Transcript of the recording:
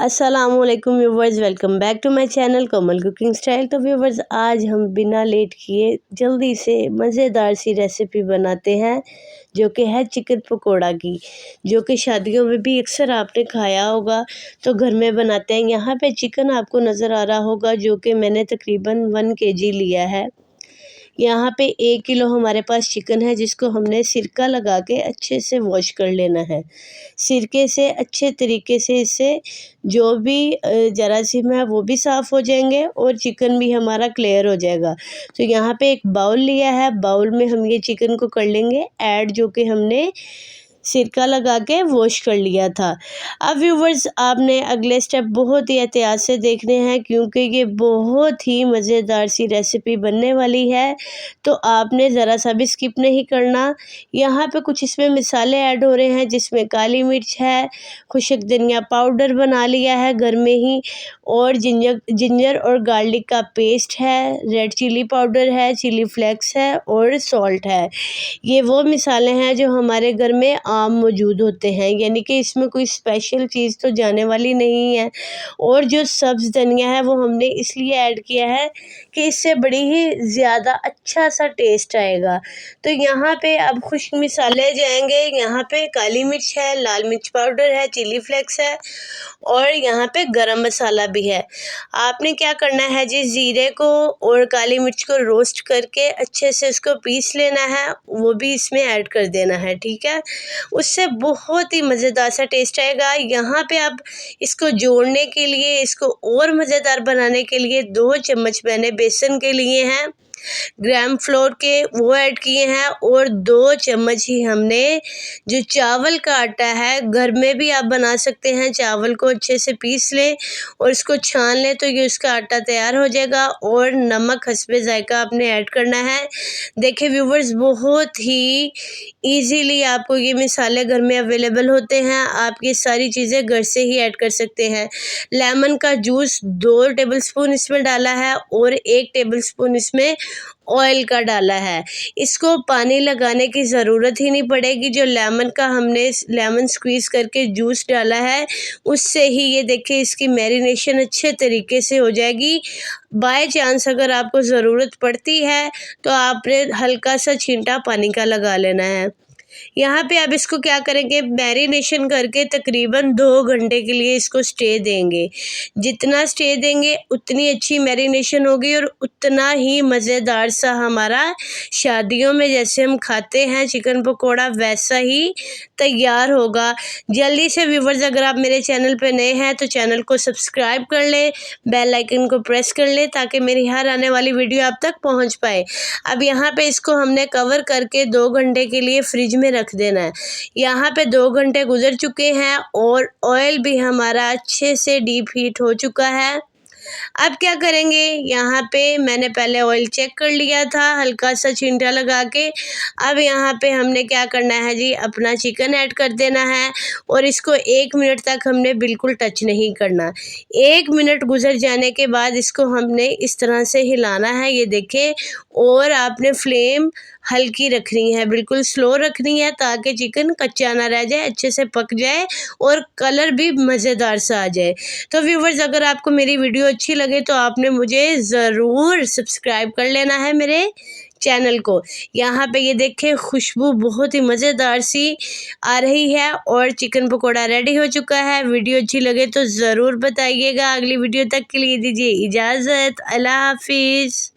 अस्सलामुअलैकुम viewers, welcome back to my channel Komal cooking style. तो viewers, आज हम बिना लेट किए जल्दी से मज़ेदार सी रेसिपी बनाते हैं जो कि है चिकन पकोड़ा की, जो कि शादियों में भी अक्सर आपने खाया होगा। तो घर में बनाते हैं। यहाँ पे चिकन आपको नज़र आ रहा होगा, जो कि मैंने तकरीबन 1 केजी लिया है। यहाँ पे 1 किलो हमारे पास चिकन है, जिसको हमने सिरका लगा के अच्छे से वॉश कर लेना है। सिरके से अच्छे तरीके से इससे जो भी जरासीम है वो भी साफ़ हो जाएंगे और चिकन भी हमारा क्लियर हो जाएगा। तो यहाँ पे एक बाउल लिया है, बाउल में हम ये चिकन को कर लेंगे ऐड, जो कि हमने सिरका लगा के वॉश कर लिया था। अब व्यूवर्स, आपने अगले स्टेप बहुत ही एहतियात से देखने हैं, क्योंकि ये बहुत ही मज़ेदार सी रेसिपी बनने वाली है। तो आपने ज़रा सा भी स्किप नहीं करना। यहाँ पे कुछ इसमें मसाले ऐड हो रहे हैं, जिसमें काली मिर्च है, खुशक धनिया पाउडर बना लिया है घर में ही, और जिंजर और गार्लिक का पेस्ट है, रेड चिली पाउडर है, चिली फ्लेक्स है और सॉल्ट है। ये वो मसाले हैं जो हमारे घर में आम मौजूद होते हैं, यानी कि इसमें कोई स्पेशल चीज़ तो जाने वाली नहीं है। और जो सब्ज़ धनिया है वो हमने इसलिए ऐड किया है कि इससे बड़ी ही ज़्यादा अच्छा सा टेस्ट आएगा। तो यहाँ पे अब खुश्क मसाले जाएंगे। यहाँ पे काली मिर्च है, लाल मिर्च पाउडर है, चिली फ्लेक्स है और यहाँ पे गरम मसाला भी है। आपने क्या करना है जी, ज़ीरे को और काली मिर्च को रोस्ट करके अच्छे से उसको पीस लेना है, वो भी इसमें ऐड कर देना है, ठीक है। उससे बहुत ही मज़ेदार सा टेस्ट आएगा। यहाँ पे अब इसको जोड़ने के लिए, इसको और मज़ेदार बनाने के लिए 2 चम्मच मैंने बेसन के लिए हैं, ग्राम फ्लोर के वो ऐड किए हैं, और 2 चम्मच ही हमने जो चावल का आटा है, घर में भी आप बना सकते हैं। चावल को अच्छे से पीस लें और इसको छान लें, तो ये उसका आटा तैयार हो जाएगा। और नमक हस्बे जायका आपने ऐड करना है। देखिए व्यूवर्स, बहुत ही ईजीली आपको ये मसाले घर में अवेलेबल होते हैं। आप ये सारी चीज़ें घर से ही ऐड कर सकते हैं। लेमन का जूस 2 टेबलस्पून इसमें डाला है और 1 टेबलस्पून इसमें ऑयल का डाला है। इसको पानी लगाने की ज़रूरत ही नहीं पड़ेगी। जो लेमन का हमने लेमन स्क्वीज़ करके जूस डाला है, उससे ही ये देखिए इसकी मैरिनेशन अच्छे तरीके से हो जाएगी। बाय चांस अगर आपको ज़रूरत पड़ती है तो आपने हल्का सा छींटा पानी का लगा लेना है। यहाँ पे अब इसको क्या करेंगे, मैरिनेशन करके तकरीबन 2 घंटे के लिए इसको स्टे देंगे। जितना स्टे देंगे उतनी अच्छी मैरिनेशन होगी और उतना ही मज़ेदार सा हमारा शादियों में जैसे हम खाते हैं चिकन पकोड़ा, वैसा ही तैयार होगा। जल्दी से व्यूवर्स, अगर आप मेरे चैनल पे नए हैं तो चैनल को सब्सक्राइब कर लें, बेल आइकन को प्रेस कर लें, ताकि मेरी हर आने वाली वीडियो आप तक पहुंच पाए। अब यहाँ पे इसको हमने कवर करके 2 घंटे के लिए फ्रिज में रख देना है। यहाँ पे 2 घंटे गुजर चुके हैं और ऑयल भी हमारा अच्छे से डीप हीट हो चुका है। अब क्या करेंगे, यहाँ पे मैंने पहले ऑयल चेक कर लिया था हल्का सा छींटा लगा के। अब यहाँ पे हमने क्या करना है जी, अपना चिकन ऐड कर देना है और इसको 1 मिनट तक हमने बिल्कुल टच नहीं करना। 1 मिनट गुजर जाने के बाद इसको हमने इस तरह से हिलाना है, ये देखें। और आपने फ्लेम हल्की रखनी है, बिल्कुल स्लो रखनी है, ताकि चिकन कच्चा ना रह जाए, अच्छे से पक जाए और कलर भी मज़ेदार सा आ जाए। तो व्यूवर्स, अगर आपको मेरी वीडियो अच्छी लगे तो आपने मुझे ज़रूर सब्सक्राइब कर लेना है मेरे चैनल को। यहाँ पे ये देखें, खुशबू बहुत ही मज़ेदार सी आ रही है और चिकन पकोड़ा रेडी हो चुका है। वीडियो अच्छी लगे तो ज़रूर बताइएगा। अगली वीडियो तक के लिए दीजिए इजाज़त। अल्लाह हाफिज़।